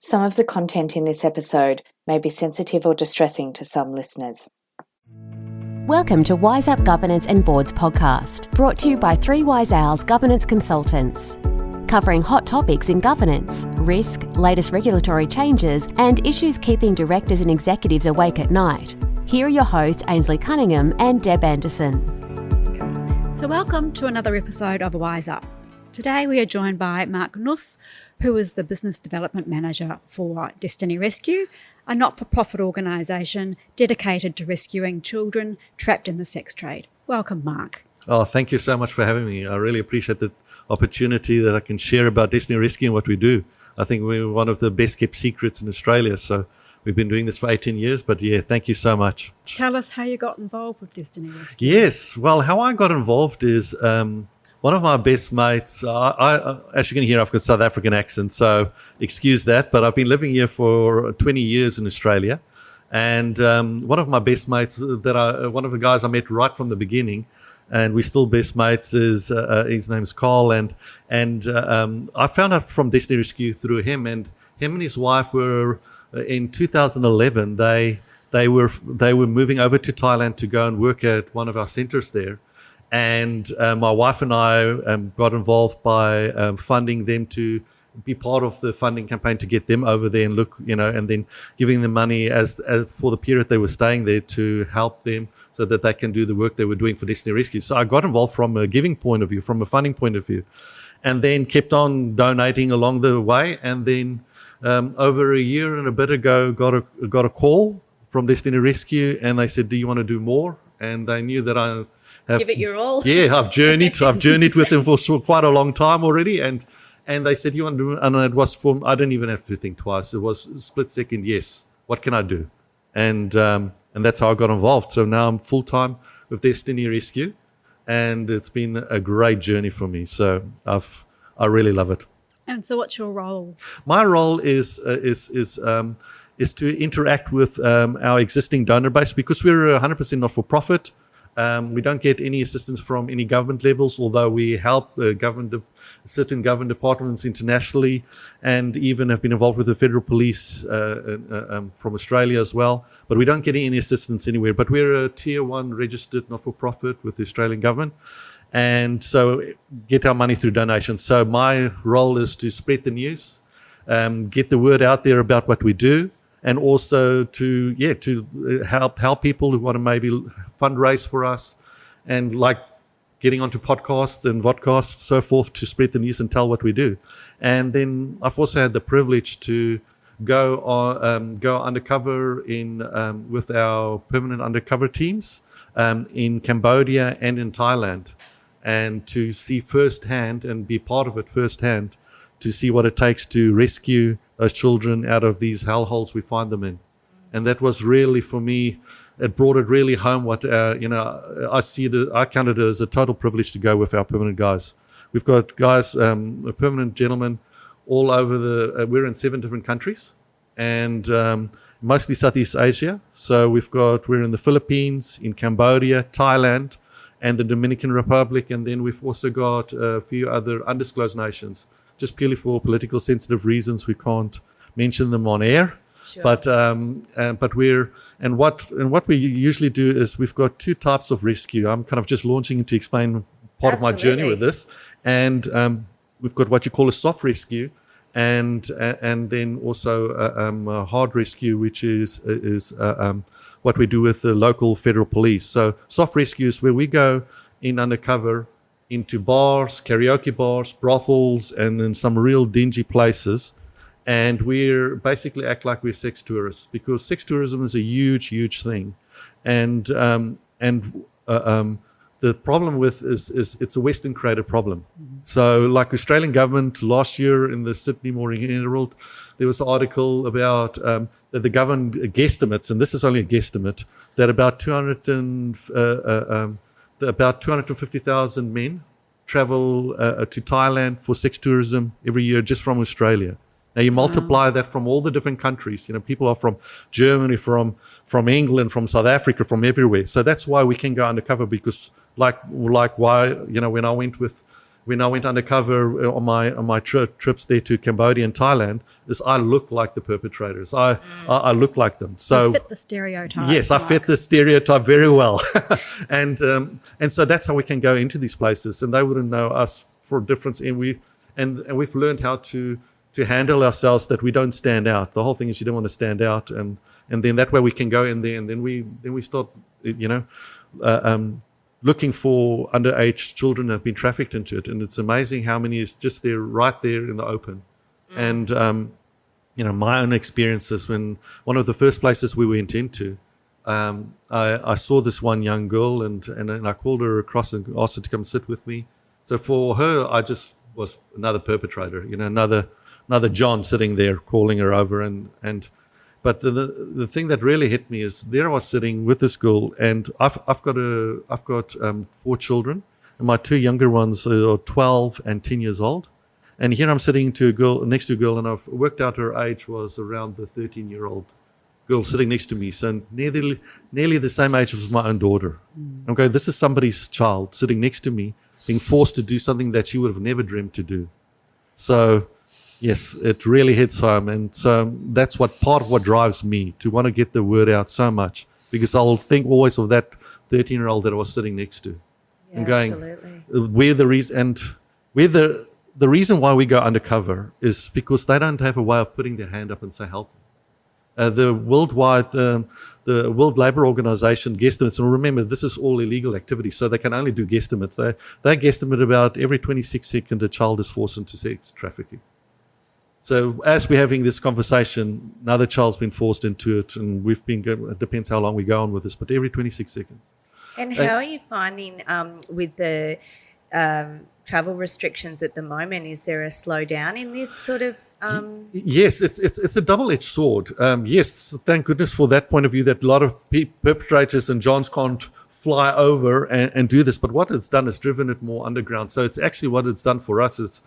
Some of the content in this episode may be sensitive or distressing to some listeners. Welcome to Wise Up Governance and Boards podcast, brought to you by 3 Wise Owls Governance Consultants, covering hot topics in governance, risk, latest regulatory changes, and issues keeping directors and executives awake at night. Here are your hosts, Ainslie Cunningham and Deb Anderson. So welcome to another episode of Wise Up. Today we are joined by Marc Nuss, who is the Business Development Manager for Destiny Rescue, a not-for-profit organisation dedicated to rescuing children trapped in the sex trade. Welcome, Marc. Oh, thank you so much for having me. I really appreciate the opportunity that I can share about Destiny Rescue and what we do. I think we're one of the best-kept secrets in Australia, so we've been doing this for 18 years, but yeah, thank you so much. Tell us how you got involved with Destiny Rescue. Yes, well, how I got involved is one of my best mates, as you can hear, I've got a South African accent, so excuse that, but I've been living here for 20 years in Australia, and one of my best mates, one of the guys I met right from the beginning, and we're still best mates, is his name's Carl, and I found out from Destiny Rescue through him and his wife were, in 2011, they were moving over to Thailand to go and work at one of our centers there. And my wife and I got involved by funding them to be part of the funding campaign to get them over there and look, and then giving them money as for the period they were staying there to help them so that they can do the work they were doing for Destiny Rescue. So I got involved from a giving point of view, from a funding point of view, and then kept on donating along the way. And then over a year and a bit ago, got a call from Destiny Rescue, and they said, "Do you want to do more?" And they knew that I give it your all. Yeah, I've journeyed with them for quite a long time already, and they said, "You want to do?" And it was I didn't even have to think twice. It was a split second. Yes, what can I do? And that's how I got involved. So now I'm full time with Destiny Rescue, and it's been a great journey for me. So I really love it. And so, what's your role? My role is to interact with our existing donor base, because we're 100% not for profit. We don't get any assistance from any government levels, although we help certain government departments internationally, and even have been involved with the federal police from Australia as well. But we don't get any assistance anywhere. But we're a tier 1 registered not-for-profit with the Australian government, and so get our money through donations. So my role is to spread the news, get the word out there about what we do, and also to help people who want to maybe fundraise for us, and like getting onto podcasts and vodcasts, so forth, to spread the news and tell what we do. And then I've also had the privilege to go undercover with our permanent undercover teams in Cambodia and in Thailand, and to see firsthand and be part of it firsthand, to see what it takes to rescue those children out of these hellholes we find them in. And that was really, for me, it brought it really home. I counted it as a total privilege to go with our permanent guys. We've got guys, permanent gentlemen, all over we're in 7 different countries, and mostly Southeast Asia. So we're in the Philippines, in Cambodia, Thailand, and the Dominican Republic. And then we've also got a few other undisclosed nations. Just purely for political sensitive reasons, we can't mention them on air. Sure. But what we usually do is we've got 2 types of rescue. I'm kind of just launching to explain part of my journey with this, and we've got what you call a soft rescue, and then also a hard rescue, which is what we do with the local federal police. So soft rescue is where we go in undercover into bars, karaoke bars, brothels, and in some real dingy places. And we're basically act like we're sex tourists, because sex tourism is a huge, huge thing. And the problem with is it's a Western created problem. Mm-hmm. So like Australian government last year in the Sydney Morning Herald, there was an article about that the government guesstimates, and this is only a guesstimate, that about 250,000 men travel to Thailand for sex tourism every year just from Australia. Now you multiply that from all the different countries. People are from Germany, from England, from South Africa, from everywhere. So that's why we can go undercover, because like why, when I went with when I went undercover on my trips there to Cambodia and Thailand, is I look like the perpetrators. I look like them. So you fit the stereotype. Yes, I fit the stereotype very well, and so that's how we can go into these places, and they wouldn't know us for a difference. And we've learned how to handle ourselves, that we don't stand out. The whole thing is you don't want to stand out, and then that way we can go in there, and then we start, looking for underage children that have been trafficked into it. And it's amazing how many is just there, right there in the open. And, my own experiences, when one of the first places we went into, I saw this one young girl and I called her across and asked her to come sit with me. So for her, I just was another perpetrator, another John sitting there calling her over. But the thing that really hit me is there I was sitting with this girl, and I've got 4 children, and my 2 younger ones are 12 and 10 years old, and here I'm sitting next to a girl, and I've worked out her age was around the 13-year-old girl sitting next to me, so nearly the same age as my own daughter. I'm going, this is somebody's child sitting next to me, being forced to do something that she would have never dreamed to do. So yes, it really hits home, and so that's part of what drives me to want to get the word out so much, because I'll think always of that 13-year-old that I was sitting next to, and going, absolutely. The reason why we go undercover is because they don't have a way of putting their hand up and say help. The World Labour Organization guesstimates, and remember, this is all illegal activity, so they can only do guesstimates. They guesstimate about every 26 seconds a child is forced into sex trafficking. So as we're having this conversation, another child's been forced into it, and it depends how long we go on with this, but every 26 seconds. And how are you finding with the travel restrictions at the moment? Is there a slowdown in this sort of? Yes, it's a double-edged sword. Yes, thank goodness for that point of view, that a lot of perpetrators and Johns can't fly over and do this. But what it's done is driven it more underground. So it's actually what it's done for us is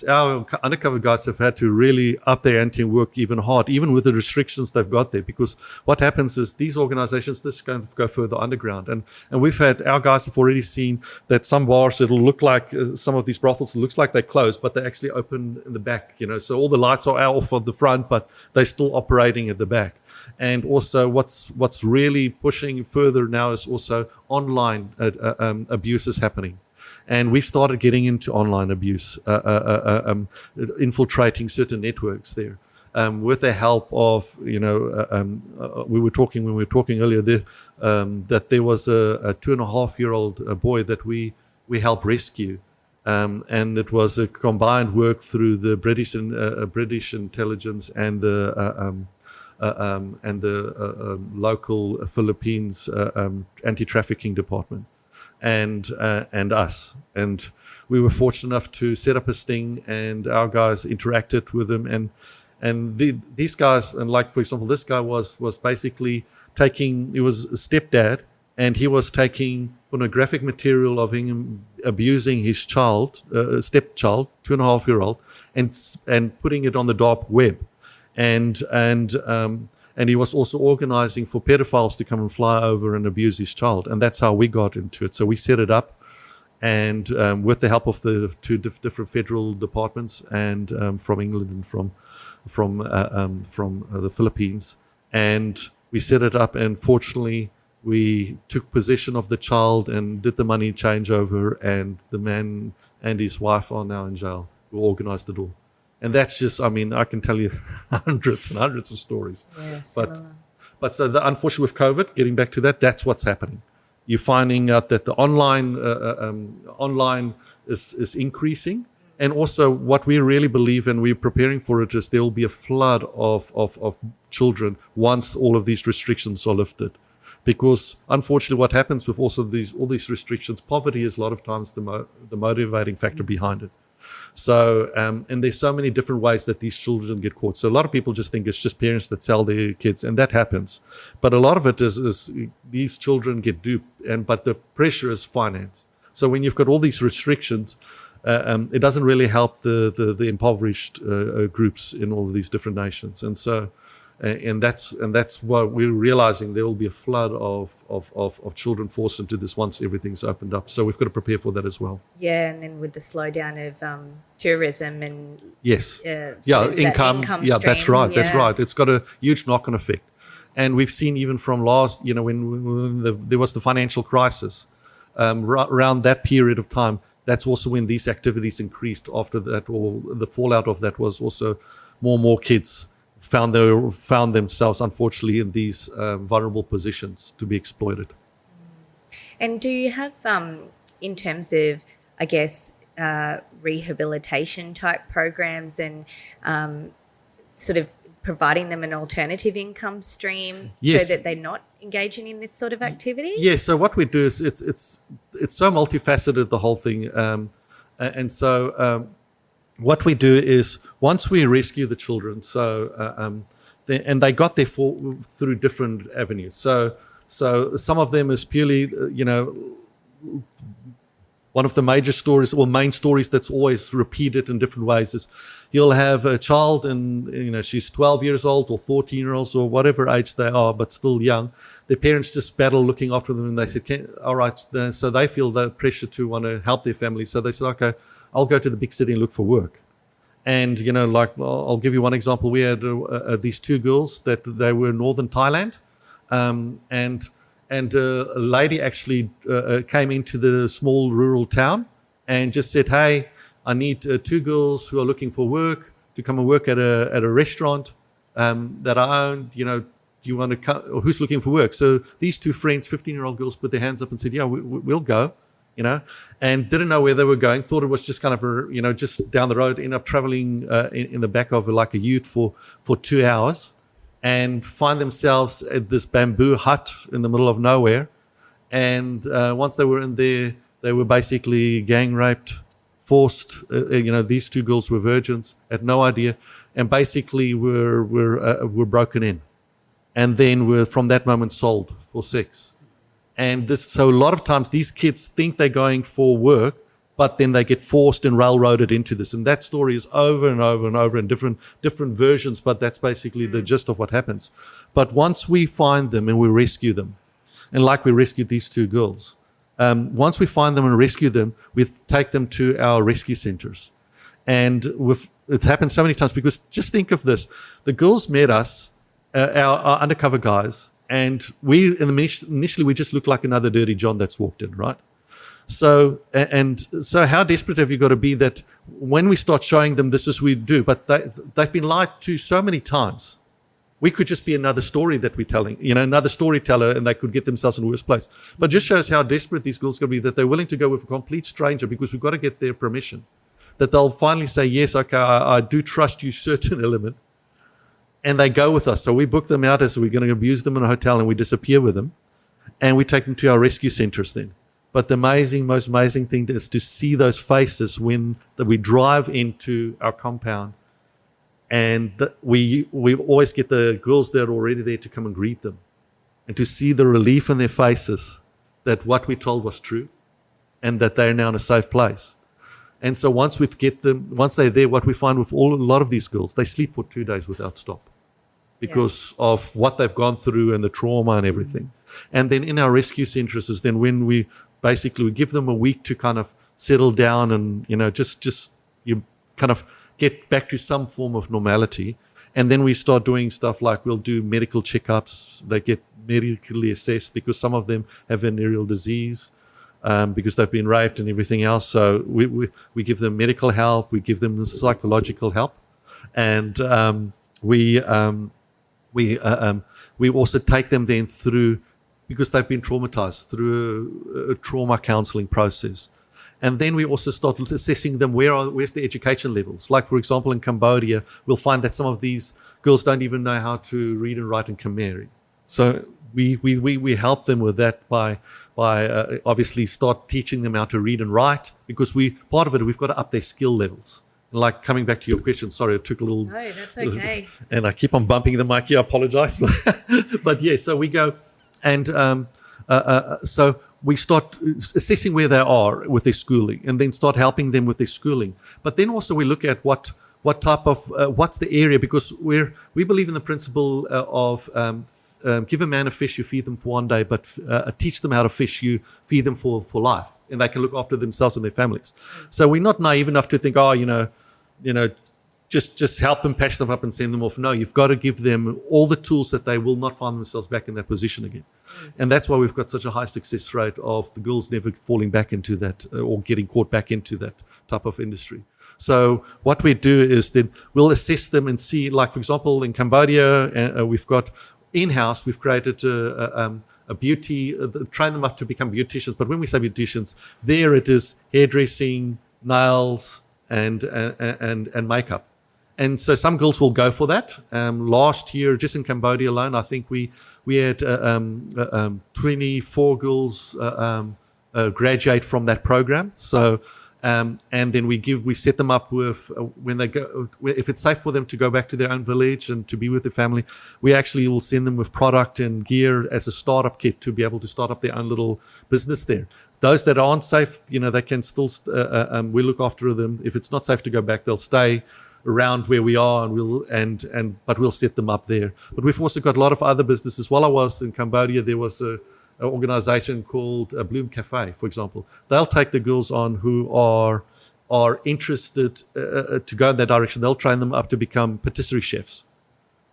our undercover guys have had to really up their ante and work even hard, even with the restrictions they've got there. Because what happens is these organizations, this kind of go further underground. And our guys have already seen that some bars, it'll look like, some of these brothels, it looks like they're closed, but they actually open in the back, so all the lights are off at the front, but they're still operating at the back. And also what's really pushing further now is also online abuse is happening. And we've started getting into online abuse, infiltrating certain networks there, with the help of, when we were talking earlier there, that there was a 2.5-year-old boy that we helped rescue, and it was a combined work through the British intelligence and the local Philippines anti-trafficking department. And us, and we were fortunate enough to set up a sting, and our guys interacted with them, and these guys, and like for example, this guy was basically he was a stepdad, and he was taking pornographic material of him abusing his stepchild, 2.5-year-old, and putting it on the dark web, and he was also organizing for pedophiles to come and fly over and abuse his child. And that's how we got into it. So we set it up, and with the help of the 2 different federal departments, and from England and from the Philippines. And we set it up, and fortunately, we took possession of the child and did the money changeover, and the man and his wife are now in jail, who organized it all. And that's just, I can tell you hundreds and hundreds of stories. Yes, but so unfortunately with COVID, getting back to that's what's happening. You're finding out that the online is increasing. And also what we really believe, and we're preparing for it, is there will be a flood of children once all of these restrictions are lifted. Because unfortunately what happens with also all these restrictions, poverty is a lot of times the motivating factor behind it. So, and there's so many different ways that these children get caught. So a lot of people just think it's just parents that sell their kids, and that happens. But a lot of it is these children get duped, but the pressure is finance. So when you've got all these restrictions, it doesn't really help the impoverished groups in all of these different nations. And so And that's what we're realizing. There will be a flood of children forced into this once everything's opened up. So we've got to prepare for that as well. Yeah, and then with the slowdown of tourism and yes, income yeah, stream, that's right. That's right. It's got a huge knock-on effect, and we've seen even from last, when there was the financial crisis, around that period of time. That's also when these activities increased. After that, or the fallout of that was also more and more kids found themselves, unfortunately, in these vulnerable positions to be exploited. And do you have, in terms of, I guess, rehabilitation type programs and sort of providing them an alternative income stream yes. so that they're not engaging in this sort of activity? Yes. So what we do is it's so multifaceted, the whole thing, and so. What we do is once we rescue the children, and they got there through different avenues. So some of them is purely, one of the major stories or main stories that's always repeated in different ways is you'll have a child and, she's 12 years old or 14-year-olds or whatever age they are, but still young. Their parents just battle looking after them, and they said, all right. So they feel the pressure to want to help their family. So they said, okay, I'll go to the big city and look for work. And, I'll give you one example. We had these two girls that they were in northern Thailand. And a lady actually came into the small rural town and just said, hey, I need two girls who are looking for work to come and work at a restaurant that I own. Do you want to come? Or who's looking for work? So these two friends, 15-year-old girls, put their hands up and said, yeah, we'll go. And didn't know where they were going, thought it was just kind of, just down the road, ended up traveling in the back of like a ute for 2 hours and find themselves at this bamboo hut in the middle of nowhere. And once they were in there, they were basically gang raped, forced. These two girls were virgins, had no idea, and basically were broken in. And then were from that moment sold for sex. And so a lot of times these kids think they're going for work, but then they get forced and railroaded into this. And that story is over and over and over in different versions, but that's basically the gist of what happens. But once we find them and we rescue them, and like we rescued these two girls, once we find them and rescue them, we take them to our rescue centers. And it's happened so many times because just think of this. The girls met us, our undercover guys, and initially we just looked like another dirty John that's walked in, right? So how desperate have you got to be that when we start showing them this is what we do, but they've been lied to so many times. We could just be another story that we're telling, another storyteller, and they could get themselves in a worse place. But just shows how desperate these girls are going to be that they're willing to go with a complete stranger because we've got to get their permission. That they'll finally say, yes, okay, I do trust you certain element. And they go with us. So we book them out as we're going to abuse them in a hotel and we disappear with them. And we take them to our rescue centers then. But the most amazing thing is to see those faces when we drive into our compound. And we always get the girls that are already there to come and greet them. And to see the relief in their faces that what we told was true. And that they're now in a safe place. And so once they're there, what we find with a lot of these girls, they sleep for 2 days without stop because of what they've gone through and the trauma and everything. And then in our rescue centers is then when we give them a week to kind of settle down and, just you kind of get back to some form of normality. And then we start doing stuff like we'll do medical checkups. They get medically assessed because some of them have venereal disease. Because they've been raped and everything else. So we give them medical help, we give them psychological help, and we also take them then through, because they've been traumatized, through a trauma counselling process. And then we also start assessing them, where's the education levels. Like, for example, in Cambodia, we'll find that some of these girls don't even know how to read and write in Khmer. So we help them with that by obviously start teaching them how to read and write, because part of it, we've got to up their skill levels. Like, coming back to your question, sorry, it took a little... No, that's okay. And I keep on bumping the mic here, I apologize. But yeah, so we go and so we start assessing where they are with their schooling and then start helping them with their schooling. But then also we look at what what type of what's the area, because we believe in the principle of give a man a fish, you feed them for one day, but teach them how to fish, you feed them for life, and they can look after themselves and their families. So we're not naive enough to think, just help them, patch them up and send them off. No, you've got to give them all the tools that they will not find themselves back in that position again. And that's why we've got such a high success rate of the girls never falling back into that or getting caught back into that type of industry. So what we do is then we'll assess them and see, like, for example, in Cambodia, we've got in-house, we've created a beauty, train them up to become beauticians. But when we say beauticians, there it is hairdressing, nails, and makeup. And so some girls will go for that. Last year, just in Cambodia alone, I think we had 24 girls graduate from that program. So, and then we set them up with when they go, if it's safe for them to go back to their own village and to be with their family, we actually will send them with product and gear as a startup kit to be able to start up their own little business there. Those that aren't safe, they can still. We look after them. If it's not safe to go back, they'll stay around where we are, but we'll set them up there. But we've also got a lot of other businesses. While I was in Cambodia, there was an organization called Bloom Cafe, for example. They'll take the girls on who are interested to go in that direction. They'll train them up to become patisserie chefs,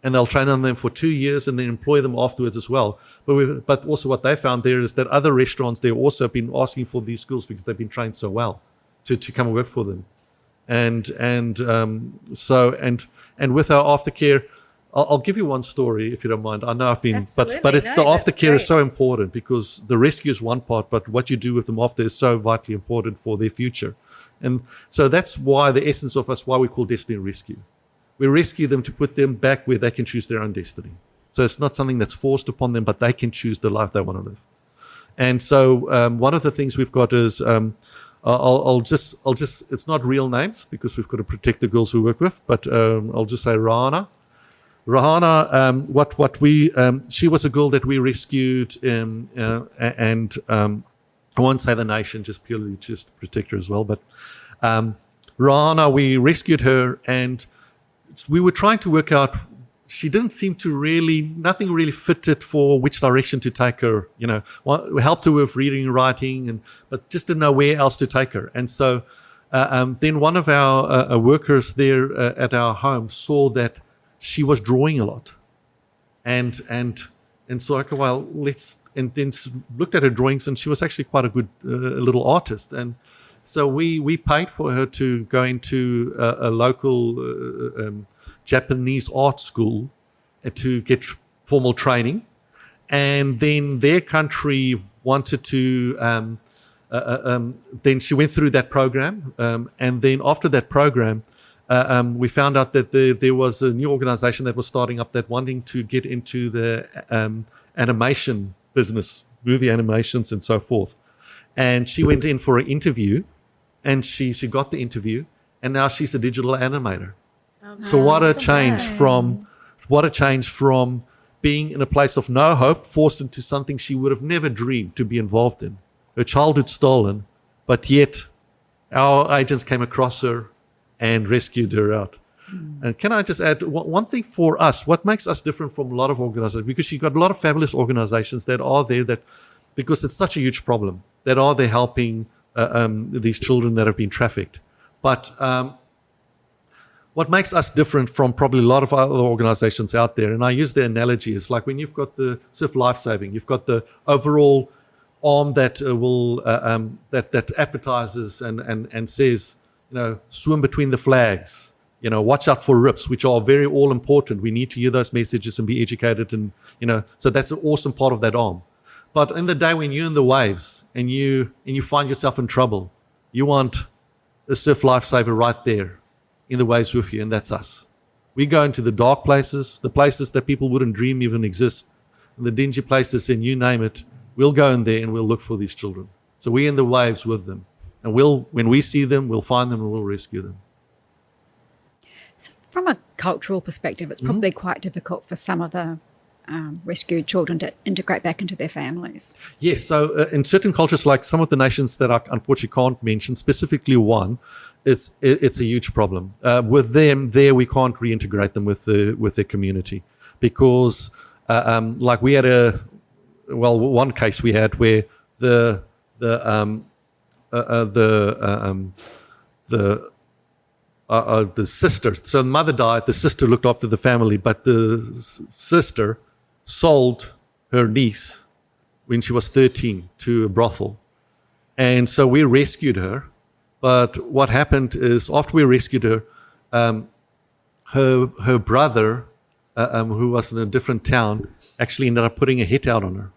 and they'll train on them for 2 years and then employ them afterwards as well. But also what they found there is that other restaurants there also have been asking for these girls because they've been trained so well to come and work for them. And with our aftercare, I'll give you one story if you don't mind. I know I've been, Absolutely. but it's the aftercare great. is so important, because the rescue is one part, but what you do with them after is so vitally important for their future. And so that's why the essence of us, why we call Destiny Rescue. We rescue them to put them back where they can choose their own destiny. So it's not something that's forced upon them, but they can choose the life they want to live. And so one of the things we've got is. I'll just. It's not real names because we've got to protect the girls we work with. But I'll just say Rahana. She was a girl that we rescued, and I won't say the nation, just purely to protect her as well. But Rahana, we rescued her, and we were trying to work out. She didn't seem to nothing really fitted for which direction to take her. We helped her with reading and writing, but just didn't know where else to take her. And so then one of our workers there at our home saw that she was drawing a lot. And so I go, well, and then looked at her drawings, and she was actually quite a good little artist. And so we paid for her to go into a local Japanese art school to get formal training, and then their country wanted to. Then she went through that program, and then after that program, we found out that there was a new organization that was starting up that wanting to get into the animation business, movie animations, and so forth. And she went in for an interview, and she got the interview, and now she's a digital animator. So what a change from being in a place of no hope, forced into something she would have never dreamed to be involved in. Her childhood stolen, but yet our agents came across her and rescued her out. And can I just add one thing for us, what makes us different from a lot of organizations, because you've got a lot of fabulous organizations that are there that, because it's such a huge problem, that are there helping these children that have been trafficked. But what makes us different from probably a lot of other organizations out there, and I use the analogy, is like when you've got the Surf Life Saving, you've got the overall arm that will that advertises and says, swim between the flags, watch out for rips, which are very all important. We need to hear those messages and be educated, and so that's an awesome part of that arm. But in the day when you're in the waves and you find yourself in trouble, you want a Surf Lifesaver right there in the waves with you, and that's us. We go into the dark places, the places that people wouldn't dream even exist, and the dingy places, and you name it. We'll go in there and we'll look for these children. So we're in the waves with them, and when we see them, we'll find them and we'll rescue them. So from a cultural perspective, it's probably quite difficult for some of the rescued children to integrate back into their families? Yes, so in certain cultures, like some of the nations that I unfortunately can't mention, specifically one, it's a huge problem. With them, there we can't reintegrate them with their community because, like we had one case we had where the sister, so the mother died, the sister looked after the family, but the sister sold her niece when she was 13 to a brothel. And so we rescued her. But what happened is after we rescued her, her brother, who was in a different town, actually ended up putting a hit out on her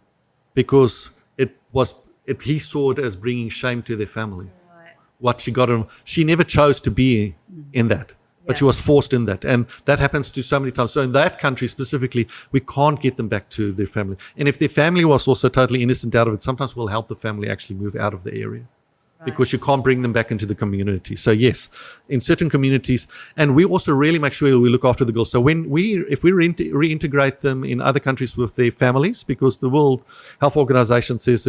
because he saw it as bringing shame to their family. Right. What she got on, she never chose to be in that, but she was forced in that. And that happens to so many times. So in that country specifically, we can't get them back to their family. And if their family was also totally innocent out of it, sometimes we'll help the family actually move out of the area. Right. Because you can't bring them back into the community. So yes, in certain communities, and we also really make sure we look after the girls. So if we reintegrate them in other countries with their families, because the World Health Organization says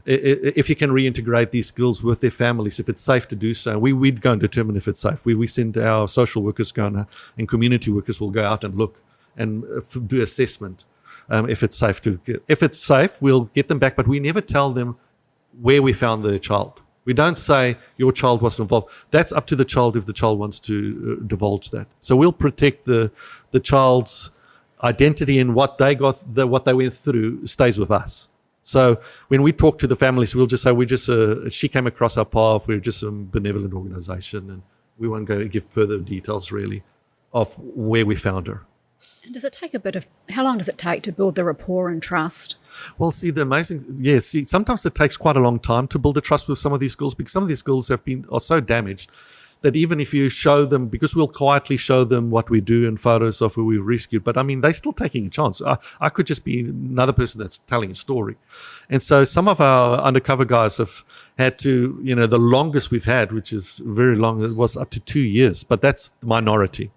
if you can reintegrate these girls with their families, if it's safe to do so, we'd go and determine if it's safe. We send our social workers and community workers will go out and look and do assessment. If it's safe, we'll get them back, but we never tell them where we found their child. We don't say your child was involved. That's up to the child if the child wants to divulge that. So we'll protect the child's identity and what they got, what they went through stays with us. So when we talk to the families, we'll just say she came across our path. We're just a benevolent organization, and we won't go give further details really of where we found her. And does it take how long does it take to build the rapport and trust? Well, sometimes it takes quite a long time to build a trust with some of these girls because some of these girls are so damaged that even if you show them, because we'll quietly show them what we do and photos of who we've rescued, but I mean, they're still taking a chance. I could just be another person that's telling a story. And so some of our undercover guys have had to, the longest we've had, which is very long, it was up to 2 years, but that's the minority.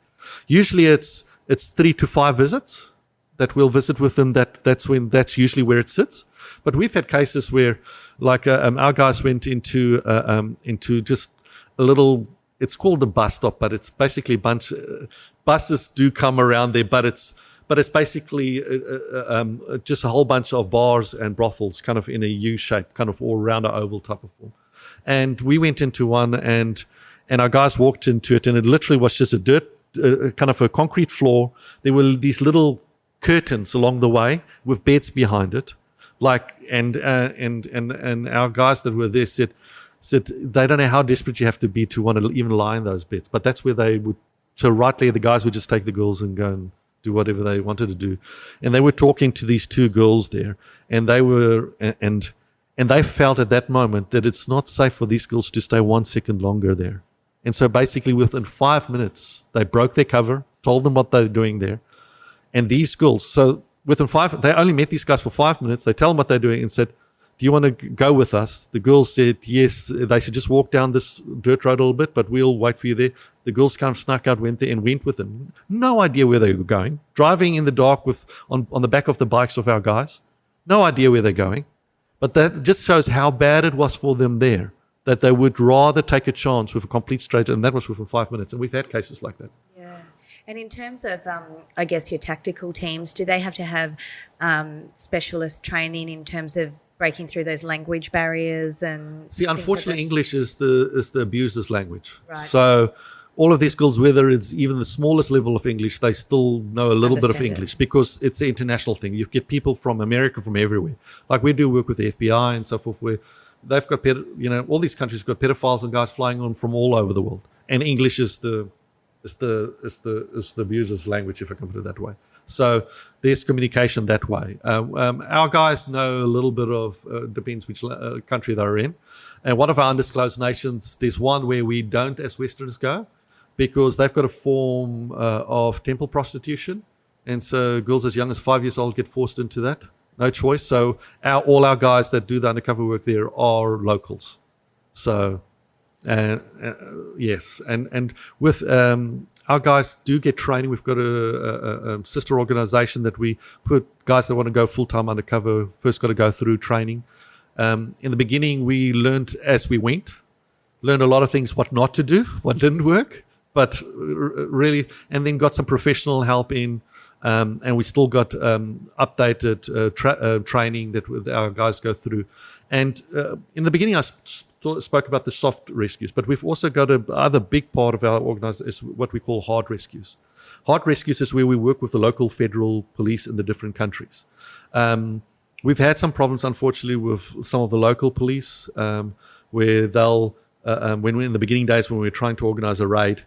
Usually it's 3 to 5 visits that we'll visit with them. That's usually where it sits. But we've had cases where, like, our guys went into just a little. It's called a bus stop, but it's basically a bunch. Buses do come around there, but it's basically just a whole bunch of bars and brothels, kind of in a U shape, kind of all around an oval type of form. And we went into one, and our guys walked into it, and it literally was just a dirt. Kind of a concrete floor. There were these little curtains along the way with beds behind it, and our guys that were there said they don't know how desperate you have to be to want to even lie in those beds, but that's where they would. So rightly, the guys would just take the girls and go and do whatever they wanted to do, and they were talking to these 2 girls there, and they felt at that moment that it's not safe for these girls to stay 1 second longer there. And so basically within 5 minutes, they broke their cover, told them what they were doing there. And these girls, so they only met these guys for 5 minutes. They tell them what they're doing and said, do you want to go with us? The girls said, yes. They should just walk down this dirt road a little bit, but we'll wait for you there. The girls kind of snuck out, went there and went with them. No idea where they were going. Driving in the dark on the back of the bikes of our guys. No idea where they're going. But that just shows how bad it was for them there. That they would rather take a chance with a complete stranger, and that was within 5 minutes. And we've had cases like that. Yeah. And in terms of, I guess, your tactical teams, do they have to have specialist training in terms of breaking through those language barriers? And see, unfortunately, English is the abuser's language. Right. So all of these girls, whether it's even the smallest level of English, they still know a little bit of English because it's an international thing. You get people from America, from everywhere. Like we do work with the FBI and so forth, where they've got, all these countries have got pedophiles and guys flying on from all over the world, and English is the abuser's language, if I can put it that way. So there's communication that way. Our guys know a little bit of depends which country they're in, and one of our undisclosed nations. There's one where we don't, as Westerners, go because they've got a form of temple prostitution, and so girls as young as 5 years old get forced into that. No choice. So all our guys that do the undercover work there are locals. So yes, and with our guys do get training. We've got a sister organization that we put guys that want to go full-time undercover first got to go through training. In the beginning, we learned as we learned a lot of things, what not to do, what didn't work, but really, and then got some professional help in, and we still got updated training that our guys go through. And in the beginning, I spoke about the soft rescues, but we've also got other big part of our organization is what we call hard rescues. Hard rescues is where we work with the local federal police in the different countries. We've had some problems, unfortunately, with some of the local police, where they'll, when we're in the beginning days when we're trying to organize a raid,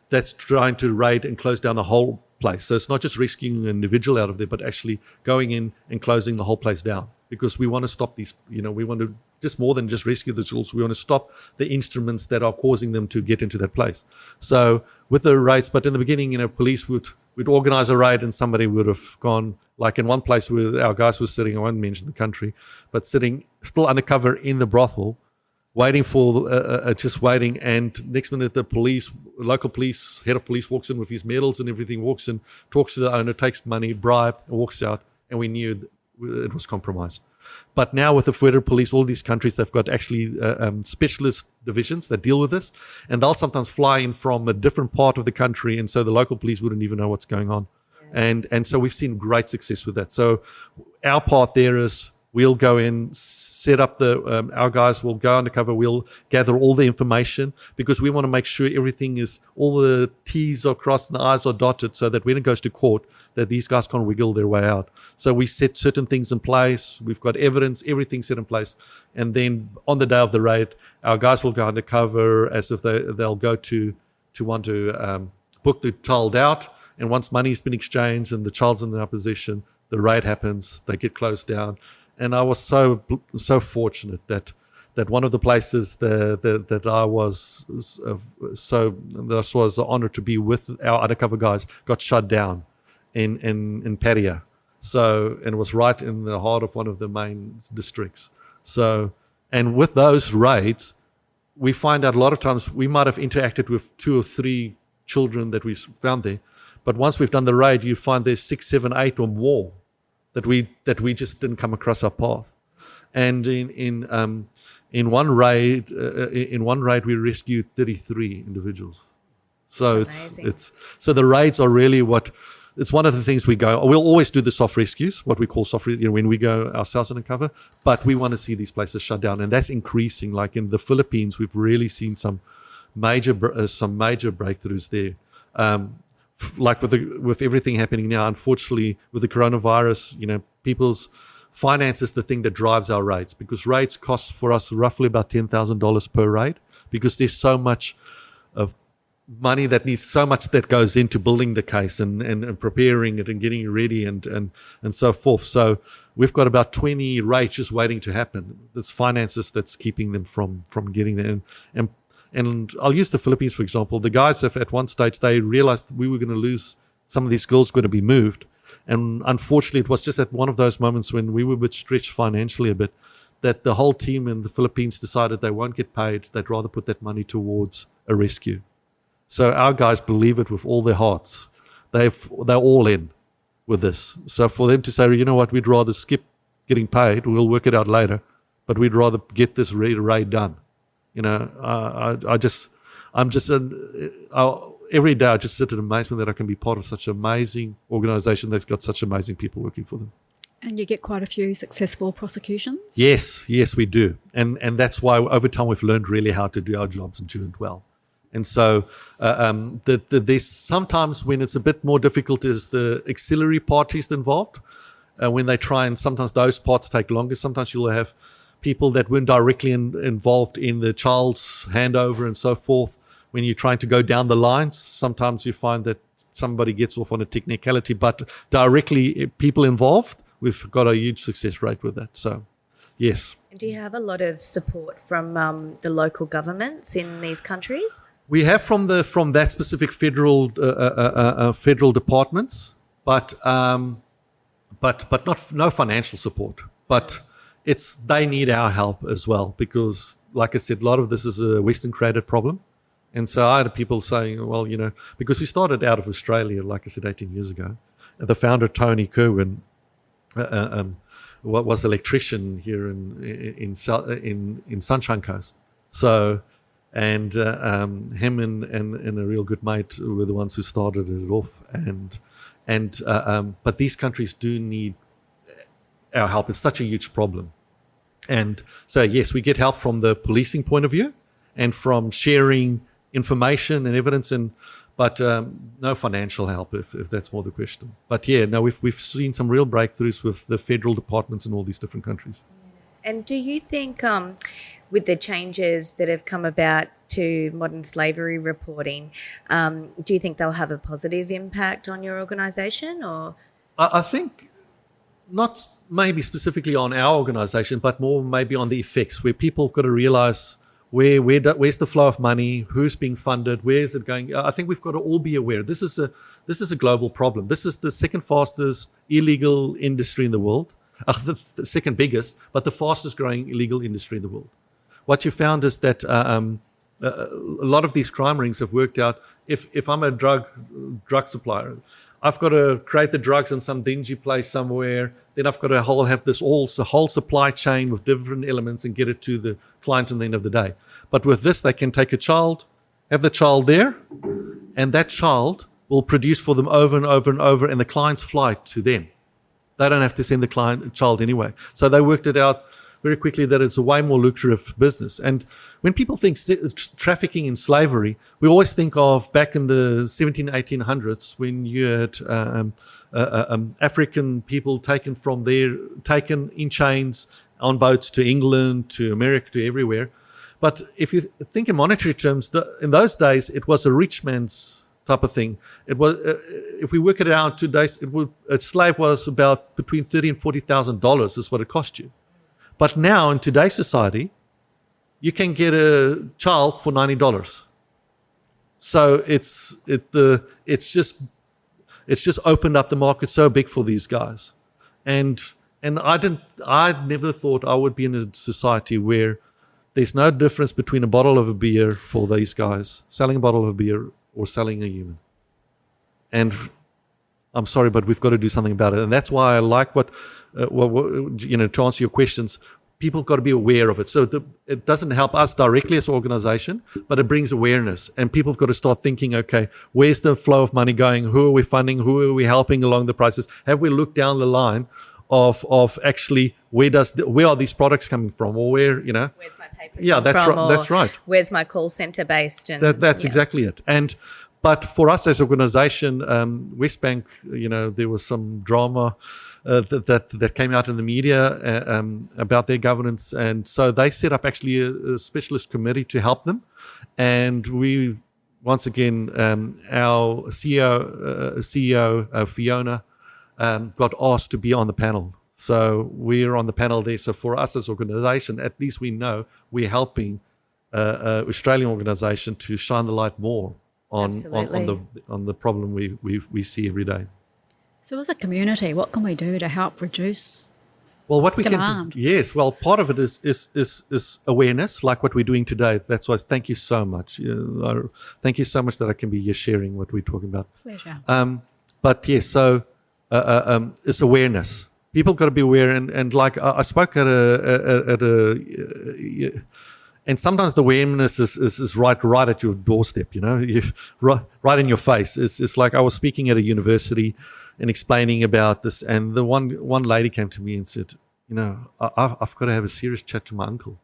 that's trying to raid and close down the whole place. So it's not just rescuing an individual out of there, but actually going in and closing the whole place down, because we want to stop these, we want to just more than just rescue the tools. We want to stop the instruments that are causing them to get into that place. So with the raids, but in the beginning, police would organize a raid and somebody would have gone, like in one place where our guys were sitting, I won't mention the country, but sitting still undercover in the brothel, waiting for, just waiting, and next minute the local police, head of police walks in with his medals and everything, walks in, talks to the owner, takes money, bribe, and walks out, and we knew it was compromised. But now with the federal police, all these countries, they've got actually specialist divisions that deal with this, and they'll sometimes fly in from a different part of the country, and so the local police wouldn't even know what's going on. Yeah. And so we've seen great success with that. So our part there is we'll go in, set up our guys will go undercover, we'll gather all the information, because we want to make sure all the T's are crossed and the I's are dotted, so that when it goes to court, that these guys can't wiggle their way out. So we set certain things in place, we've got evidence, everything set in place, and then on the day of the raid, our guys will go undercover as if they'll go to want to book the child out, and once money's been exchanged and the child's in their possession, the raid happens, they get closed down. And I was so fortunate that one of the places that I was an honor to be with our undercover guys got shut down in Paria. So, and it was right in the heart of one of the main districts. So, and with those raids, we find out a lot of times we might have interacted with 2 or 3 children that we found there, but once we've done the raid, you find there's 6, 7, 8 or more that we just didn't come across our path. And in one raid we rescued 33 individuals. So it's so the raids are really it's one of the things we go. We'll always do the soft rescues, what we call soft rescues, when we go ourselves undercover, but we want to see these places shut down, and that's increasing. Like in the Philippines, we've really seen some major breakthroughs there. Like with everything happening now, unfortunately, with the coronavirus, people's finance is the thing that drives our raids, because raids cost for us roughly about $10,000 per raid, because there's so much of money that goes into building the case and preparing it and getting it ready and so forth. So we've got about 20 raids just waiting to happen. It's finances that's keeping them from getting there. And I'll use the Philippines, for example. The guys at one stage, they realized we were going to lose, some of these girls were going to be moved. And unfortunately, it was just at one of those moments when we were a bit stretched financially a bit, that the whole team in the Philippines decided they won't get paid. They'd rather put that money towards a rescue. So our guys believe it with all their hearts. They're all in with this. So for them to say, you know what, we'd rather skip getting paid, we'll work it out later, but we'd rather get this raid done. Every day I just sit in amazement that I can be part of such an amazing organization that's got such amazing people working for them. And you get quite a few successful prosecutions? Yes, we do. And that's why over time we've learned really how to do our jobs and do it well. And so there's sometimes when it's a bit more difficult is the auxiliary parties involved. When they try, and sometimes those parts take longer. Sometimes you'll have people that weren't directly involved in the child's handover and so forth. When you're trying to go down the lines, sometimes you find that somebody gets off on a technicality, but directly people involved, we've got a huge success rate with that. So, yes. Do you have a lot of support from the local governments in these countries? We have from that specific federal departments, but no financial support. But they need our help as well, because, like I said, a lot of this is a Western created problem. And so I had people saying, well, because we started out of Australia, like I said, 18 years ago. The founder, Tony Kerwin, was an electrician here in Sunshine Coast. So, and him and a real good mate were the ones who started it off. But these countries do need our help. It's such a huge problem. And so, yes, we get help from the policing point of view and from sharing information and evidence, but no financial help, if that's more the question. But yeah, no, we've seen some real breakthroughs with the federal departments in all these different countries. And do you think with the changes that have come about to modern slavery reporting, do you think they'll have a positive impact on your organisation? Or I think not maybe specifically on our organisation, but more maybe on the effects, where people have got to realise where's the flow of money, who's being funded, where is it going. I think we've got to all be aware. This is a global problem. This is the second fastest illegal industry in the world, the second biggest, but the fastest growing illegal industry in the world. What you found is that a lot of these crime rings have worked out. If I'm a drug supplier, I've got to create the drugs in some dingy place somewhere. Then I've got to have this whole supply chain with different elements and get it to the client at the end of the day. But with this, they can take a child, have the child there, and that child will produce for them over and over and over, and the client's flight to them. They don't have to send the child anyway. So they worked it out very quickly that it's a way more lucrative business. And when people think trafficking in slavery, we always think of back in the 1800s when you had African people taken in chains on boats to England, to America, to everywhere. But if you think in monetary terms, in those days, it was a rich man's type of thing. It was, if we work it out today, a slave was about between $30,000 and $40,000 is what it cost you. But now in today's society, you can get a child for $90. So it's just opened up the market so big for these guys. And I never thought I would be in a society where there's no difference between a bottle of a beer for these guys, selling a bottle of beer or selling a human. And I'm sorry, but we've got to do something about it. And that's why I like to answer your questions, people have got to be aware of it. So it doesn't help us directly as an organization, but it brings awareness. And people have got to start thinking, okay, where's the flow of money going? Who are we funding? Who are we helping along the process? Have we looked down the line of actually where are these products coming from? Or where, where's my paper that's right. Where's my call center based? And that's exactly it. But for us as an organization, Westbank, there was some drama that came out in the media about their governance. And so they set up actually a specialist committee to help them. And we, once again, our CEO Fiona, got asked to be on the panel. So we're on the panel there. So for us as an organization, at least we know we're helping Australian organization to shine the light more on the problem we see every day. So as a community, what can we do to help reduce what we demand? can do? Yes, well, part of it is awareness, like what we're doing today. That's why thank you so much. Thank you so much that I can be here sharing what we're talking about. Pleasure. But yes, so it's awareness. People got to be aware, and like I spoke at a and sometimes the awareness is right at your doorstep, right in your face. It's like I was speaking at a university and explaining about this, and the one lady came to me and said, I've got to have a serious chat to my uncle.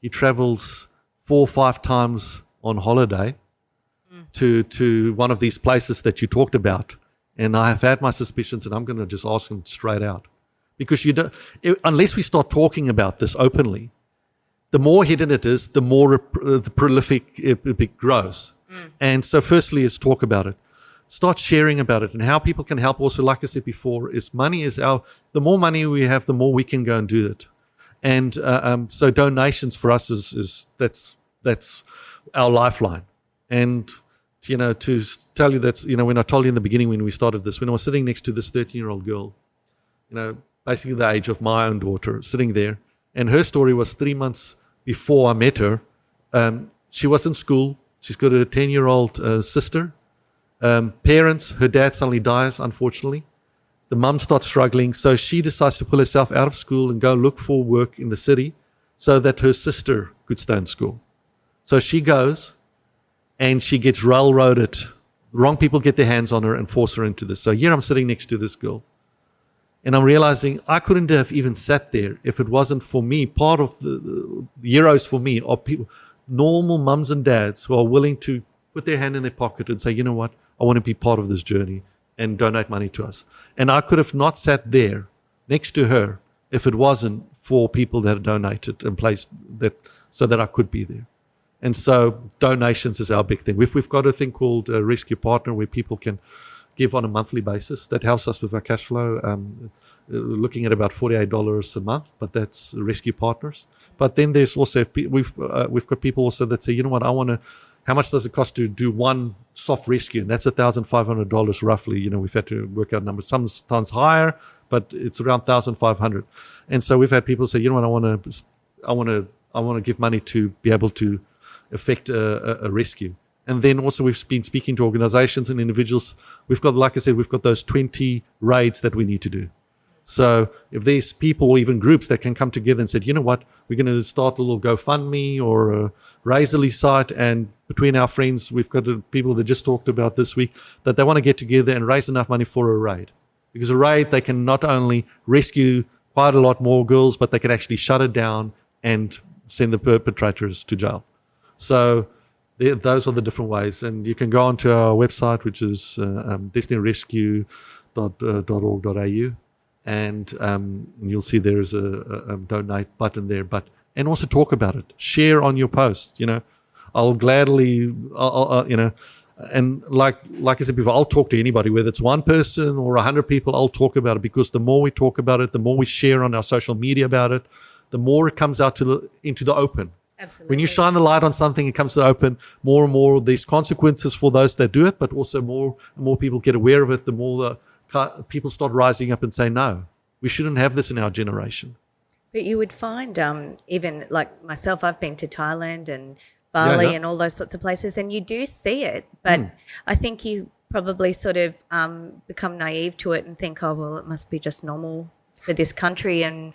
He travels 4 or 5 times on holiday to one of these places that you talked about, and I have had my suspicions, and I'm going to just ask him straight out, because unless we start talking about this openly, the more hidden it is, the more the prolific it grows. And so firstly is talk about it. Start sharing about it and how people can help. Also, like I said before, the more money we have, the more we can go and do it. And so donations for us that's our lifeline. And to tell you that, when I told you in the beginning when we started this, when I was sitting next to this 13-year-old girl, basically the age of my own daughter, sitting there, and her story was 3 months before I met her. She was in school. She's got a 10-year-old sister. Parents, her dad suddenly dies, unfortunately. The mum starts struggling, so she decides to pull herself out of school and go look for work in the city so that her sister could stay in school. So she goes and she gets railroaded. The wrong people get their hands on her and force her into this. So here I'm sitting next to this girl. And I'm realizing I couldn't have even sat there if it wasn't for me. Part of the heroes for me are people, normal mums and dads who are willing to put their hand in their pocket and say, you know what, I want to be part of this journey and donate money to us. And I could have not sat there next to her if it wasn't for people that donated and placed that so that I could be there. And so donations is our big thing. We've got a thing called a Rescue Partner where people can give on a monthly basis. That helps us with our cash flow, looking at about $48 a month, but that's Rescue Partners. But then there's also, we've got people also that say, you know what, how much does it cost to do one soft rescue? And that's $1,500 roughly. We've had to work out numbers, sometimes higher, but it's around $1,500. And so we've had people say, you know what, I want to give money to be able to effect a rescue. And then also we've been speaking to organizations and individuals. We've got, like I said, we've got those 20 raids that we need to do. So if there's people or even groups that can come together and say, you know what, we're going to start a little GoFundMe or a Razorly site, and between our friends, we've got people that just talked about this week that they want to get together and raise enough money for a raid. Because a raid, they can not only rescue quite a lot more girls, but they can actually shut it down and send the perpetrators to jail. So those are the different ways. And you can go onto our website, which is destinyrescue.org.au, and you'll see there is a donate button there. And also talk about it. Share on your post. I'll gladly, and like I said before, I'll talk to anybody, whether it's one person or 100 people. I'll talk about it, because the more we talk about it, the more we share on our social media about it, the more it comes out into the open. Absolutely. When you shine the light on something, it comes to the open. More and more there's consequences for those that do it, but also more and more people get aware of it. The more people start rising up and say, no, we shouldn't have this in our generation. But you would find, even like myself, I've been to Thailand and Bali and all those sorts of places, and you do see it. But I think you probably sort of become naive to it and think, oh, well, it must be just normal for this country, and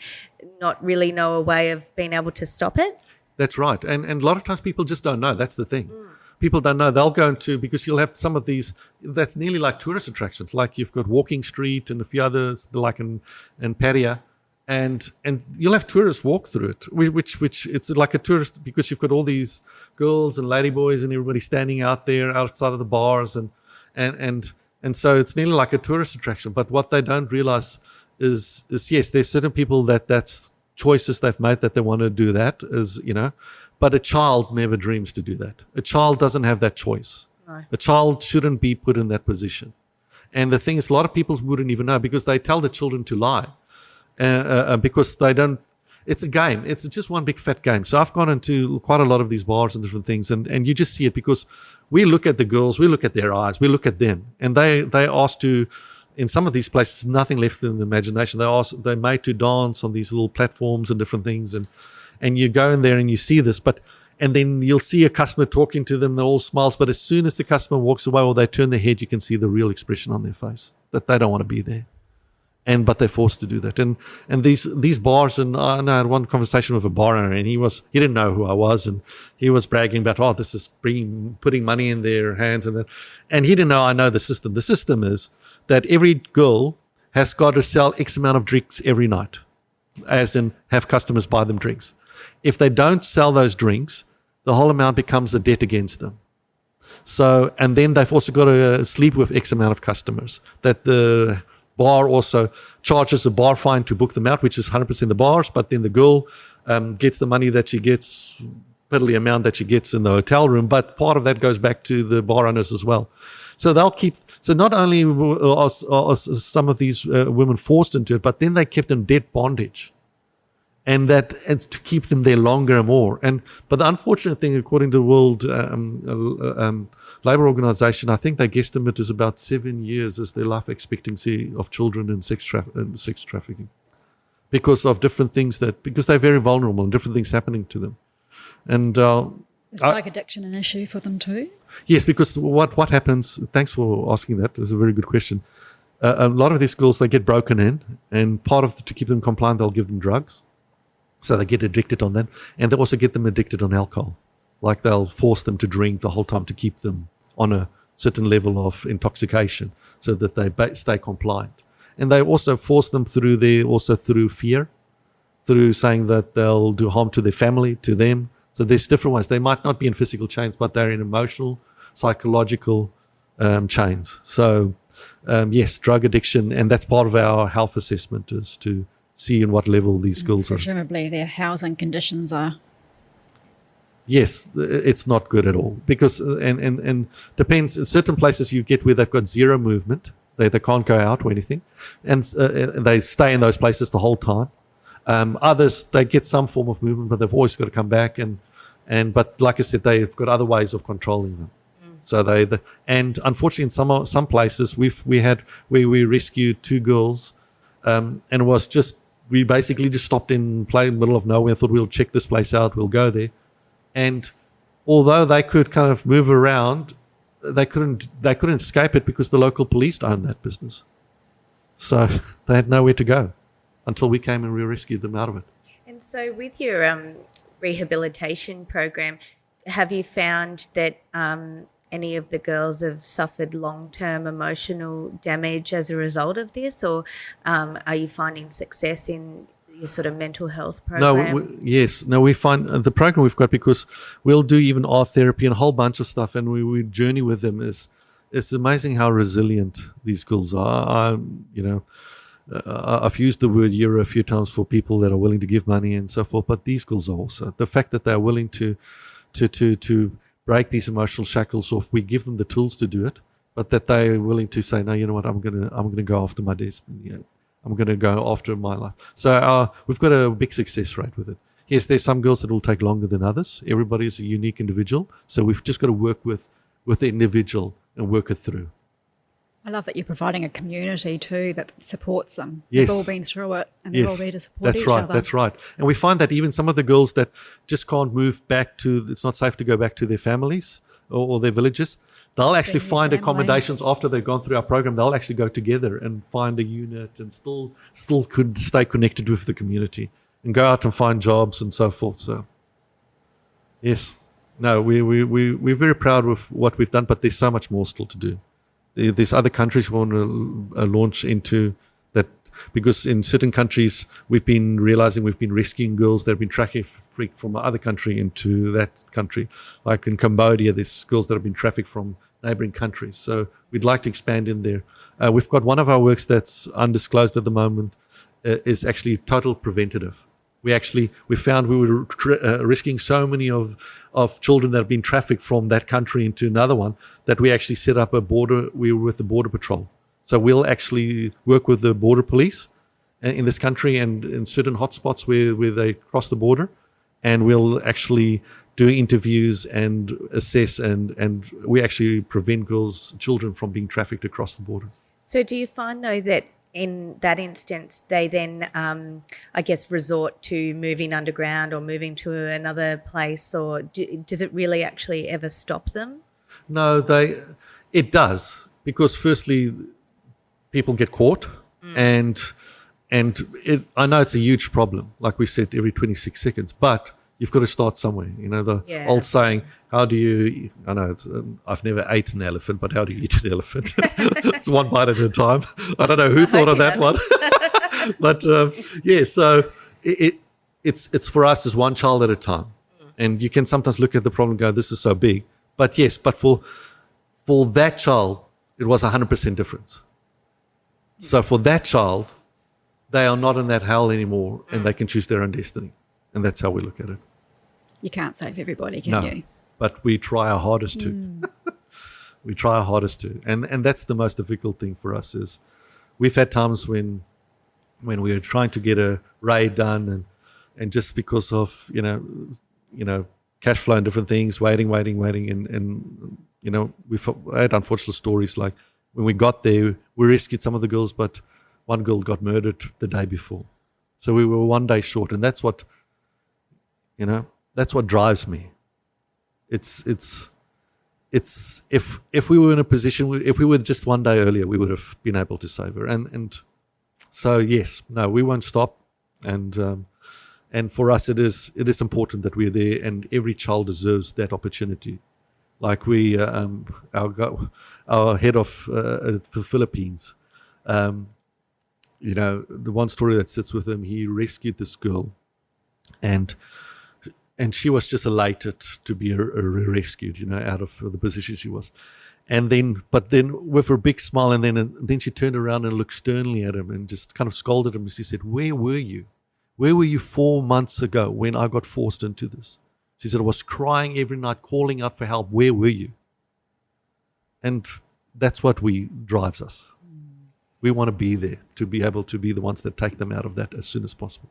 not really know a way of being able to stop it. That's right. And a lot of times people just don't know. That's the thing. People don't know. They'll go into, because you'll have some of these, that's nearly like tourist attractions. Like you've got Walking Street and a few others, like in Pattaya. And you'll have tourists walk through it, which it's like a tourist, because you've got all these girls and ladyboys and everybody standing out there outside of the bars, and so it's nearly like a tourist attraction. But what they don't realize is yes, there's certain people that's choices they've made that they want to do that, but a child never dreams to do that. A child doesn't have that choice. No. A child shouldn't be put in that position. And the thing is, a lot of people wouldn't even know, because they tell the children to lie. Because they don't, it's a game. It's just one big fat game. So I've gone into quite a lot of these bars and different things, and you just see it, because we look at the girls, we look at their eyes, we look at them, and they asked to, in some of these places, nothing left in the imagination. They're made to dance on these little platforms and different things, and you go in there and you see this, and then you'll see a customer talking to them, they're all smiles, but as soon as the customer walks away or they turn their head, you can see the real expression on their face, that they don't want to be there. But they're forced to do that. And these bars, and I had one conversation with a bar owner, and he didn't know who I was, and he was bragging about, this is putting money in their hands, and he didn't know I know the system. The system is that every girl has got to sell X amount of drinks every night, as in have customers buy them drinks. If they don't sell those drinks, the whole amount becomes a debt against them. So, and then they've also got to sleep with X amount of customers that the bar also charges a bar fine to book them out, which is 100% the bars, but then the girl gets the money that she gets, piddly amount that she gets in the hotel room, but part of that goes back to the bar owners as well. So so not only are some of these women forced into it, but then they're kept in debt bondage. And to keep them there longer and more. But the unfortunate thing, according to the World Labour Organization, I think they guesstimate is about 7 years is their life expectancy of children in sex trafficking, because of different things because they're very vulnerable and different things happening to them. And Is drug addiction an issue for them too? Yes, because what happens, thanks for asking that, that's a very good question. A lot of these girls, they get broken in, and to keep them compliant, they'll give them drugs. So they get addicted on that, and they also get them addicted on alcohol. Like they'll force them to drink the whole time to keep them on a certain level of intoxication so that they stay compliant. And they also force them through fear, through saying that they'll do harm to their family, to them. So there's different ways. They might not be in physical chains, but they're in emotional, psychological chains. So yes, drug addiction, and that's part of our health assessment, is to see in what level these girls are. Presumably their housing conditions are. Yes, it's not good at all, because and depends. In certain places you get where they've got zero movement, they can't go out or anything, and they stay in those places the whole time. Others, they get some form of movement, but they've always got to come back, but like I said, they've got other ways of controlling them. So and unfortunately in some places we rescued 2 girls, and it was we basically just stopped in the middle of nowhere and thought we'll check this place out, we'll go there. And although they could kind of move around, they couldn't escape it because the local police owned that business. So they had nowhere to go until we came and we rescued them out of it. And so with your rehabilitation program, have you found that any of the girls have suffered long-term emotional damage as a result of this, or are you finding success in your sort of mental health program? No, we find the program we've got, because we'll do even art therapy and a whole bunch of stuff, and we journey with them. It's amazing how resilient these girls are. I've used the word euro a few times for people that are willing to give money and so forth, but these girls are also. The fact that they're willing to break these emotional shackles off, we give them the tools to do it, but that they're willing to say, no, you know what, I'm gonna go after my destiny. I'm going to go after my life. So we've got a big success rate with it. Yes, there's some girls that will take longer than others. Everybody is a unique individual. So we've just got to work with the individual and work it through. I love that you're providing a community too that supports them. Yes. They've all been through it, and they're all there to support each other. That's right. And we find that even some of the girls that just can't move back it's not safe to go back to their families or their villages, they'll actually find accommodations after they've gone through our program. They'll actually go together and find a unit and still could stay connected with the community and go out and find jobs and so forth. So, yes, no, we're very proud of what we've done, but there's so much more still to do. There's other countries we want to launch into that, because in certain countries we've been rescuing girls that have been trafficked from other country into that country. Like in Cambodia, there's girls that have been trafficked from neighboring countries. So we'd like to expand in there. We've got one of our works that's undisclosed at the moment, is actually total preventative. We found we were risking so many of children that have been trafficked from that country into another one that we actually set up we were with the Border Patrol. So we'll actually work with the border police in this country and in certain hotspots where they cross the border, and we'll actually do interviews and assess, and we actually prevent children from being trafficked across the border. So do you find, though, that in that instance they then, I guess, resort to moving underground or moving to another place, or does it really actually ever stop them? No, it does, because firstly, people get caught, and I know it's a huge problem, like we said, every 26 seconds, but you've got to start somewhere. You know, the old saying, how do you, I know it's, I've never ate an elephant, but how do you eat an elephant? It's one bite at a time. I don't know who thought of that one. But so it's for us as one child at a time. And you can sometimes look at the problem and go, this is so big. But yes, but for that child, it was 100% difference. So for that child, they are not in that hell anymore, and they can choose their own destiny. And that's how we look at it. You can't save everybody, can you? But we try our hardest to. We try our hardest to. And that's the most difficult thing for us is we've had times when we were trying to get a raid done and just because of, you know, cash flow and different things, waiting. And you know, we've had unfortunate stories like when we got there, we rescued some of the girls, but one girl got murdered the day before. So we were one day short. And that's what drives me It's if we were in a position, if we were just one day earlier, we would have been able to save her. And so yes, no, we won't stop. And for us, it is important that we're there, and every child deserves that opportunity. Like we, our head of the Philippines, the one story that sits with him, he rescued this girl, and she was just elated to be rescued, out of the position she was. But then with her big smile, and then she turned around and looked sternly at him and just kind of scolded him. And she said, "Where were you? Where were you 4 months ago when I got forced into this?" She said, "I was crying every night, calling out for help. Where were you?" And that's what drives us. We want to be there, to be able to be the ones that take them out of that as soon as possible.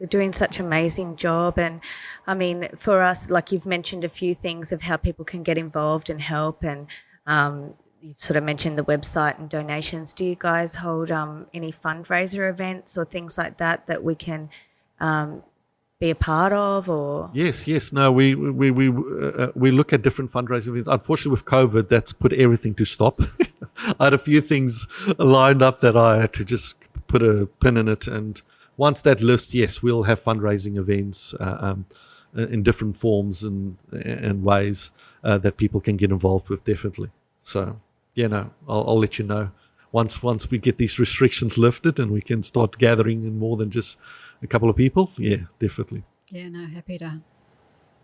You're doing such an amazing job. And I mean, for us, like you've mentioned a few things of how people can get involved and help, and you've sort of mentioned the website and donations. Do you guys hold any fundraiser events or things like that we can be a part of? Or yes, no, we look at different fundraising events. Unfortunately, with COVID, that's put everything to stop. I had a few things lined up that I had to just put a pin in it, and once that lifts, yes, we'll have fundraising events in different forms and ways that people can get involved with, definitely. So, I'll let you know once we get these restrictions lifted and we can start gathering in more than just a couple of people. Yeah, definitely. Yeah, no, happy to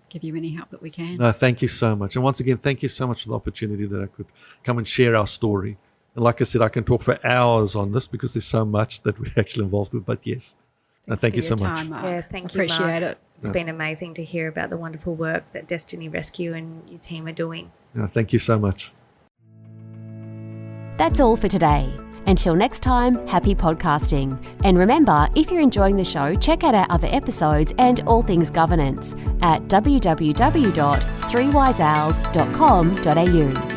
give you any help that we can. No, thank you so much. And once again, thank you so much for the opportunity that I could come and share our story. And like I said, I can talk for hours on this because there's so much that we're actually involved with. But yes, thank you so much. Yeah, thank you, Appreciate Marc. it. It's been amazing to hear about the wonderful work that Destiny Rescue and your team are doing. No, thank you so much. That's all for today. Until next time, happy podcasting. And remember, if you're enjoying the show, check out our other episodes and all things governance at www.3wiseowls.com.au.